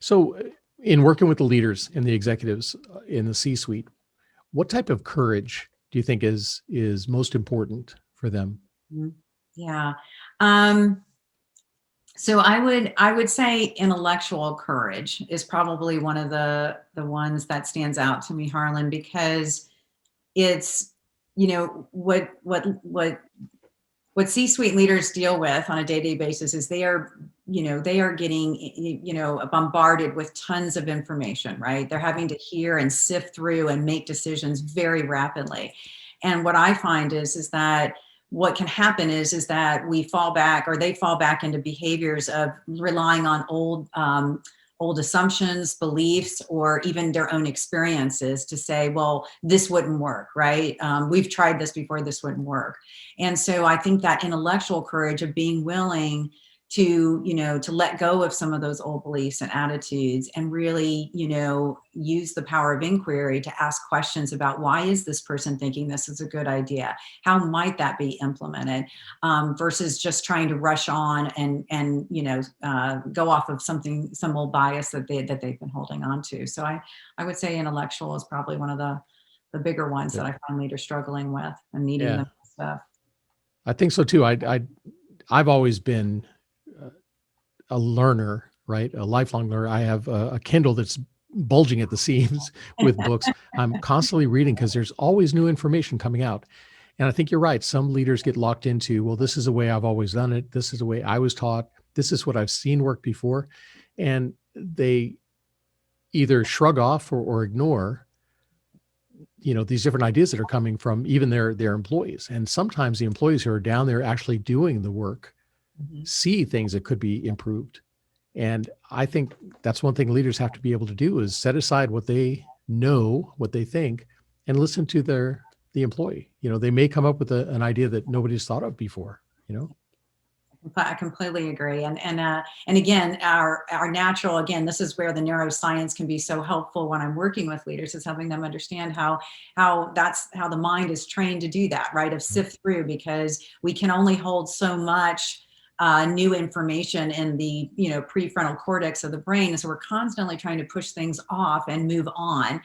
So, in working with the leaders and the executives in the C-suite, what type of courage do you think is most important for them? Mhm. Yeah. Um, so I would say intellectual courage is probably one of the ones that stands out to me, Harlan, because it's, what C-suite leaders deal with on a day-to-day basis is they are getting, bombarded with tons of information, right? They're having to hear and sift through and make decisions very rapidly. And what I find is that what can happen is that we fall back, or they fall back into behaviors of relying on old assumptions, beliefs, or even their own experiences to say, well, this wouldn't work, right? We've tried this before, this wouldn't work. And so I think that intellectual courage of being willing to let go of some of those old beliefs and attitudes and really, use the power of inquiry to ask questions about, why is this person thinking this is a good idea? How might that be implemented? Versus just trying to rush on and go off of some old bias that they've been holding on to. So I would say intellectual is probably one of the bigger ones that Good. I find leaders struggling with and needing Yeah, them stuff. I think so too. I've always been uh, a learner, right? A lifelong learner. I have a Kindle that's bulging at the seams with books. I'm constantly reading because there's always new information coming out. And I think you're right. Some leaders get locked into, well, this is the way I've always done it. This is the way I was taught. This is what I've seen work before. And they either shrug off or ignore, these different ideas that are coming from even their employees. And sometimes the employees who are down there actually doing the work Mhm. see things that could be improved. And I think that's one thing leaders have to be able to do is set aside what they know, what they think, and listen to the employee. They may come up with an idea that nobody's thought of before. I completely agree. And again, our natural, again, this is where the neuroscience can be so helpful when I'm working with leaders, is helping them understand how that's how the mind is trained to do that, right? Of sift through, because we can only hold so much new information in the prefrontal cortex of the brain. So we're constantly trying to push things off and move on,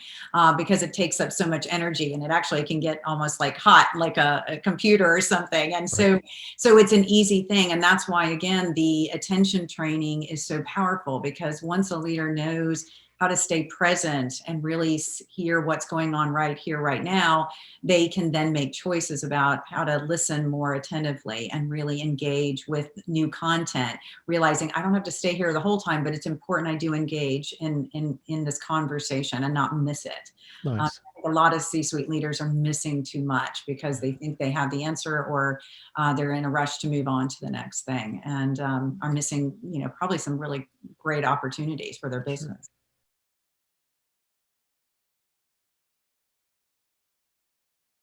because it takes up so much energy, and it actually can get almost like hot, like a computer or something. And Right. so it's an easy thing. And that's why, again, the attention training is so powerful, because once a leader knows how to stay present and really hear what's going on right here, right now, they can then make choices about how to listen more attentively and really engage with new content, realizing I don't have to stay here the whole time, but it's important I do engage in this conversation and not miss it. Nice. I think a lot of C-suite leaders are missing too much because they think they have the answer, or they're in a rush to move on to the next thing, and are missing, probably some really great opportunities for their Sure. business.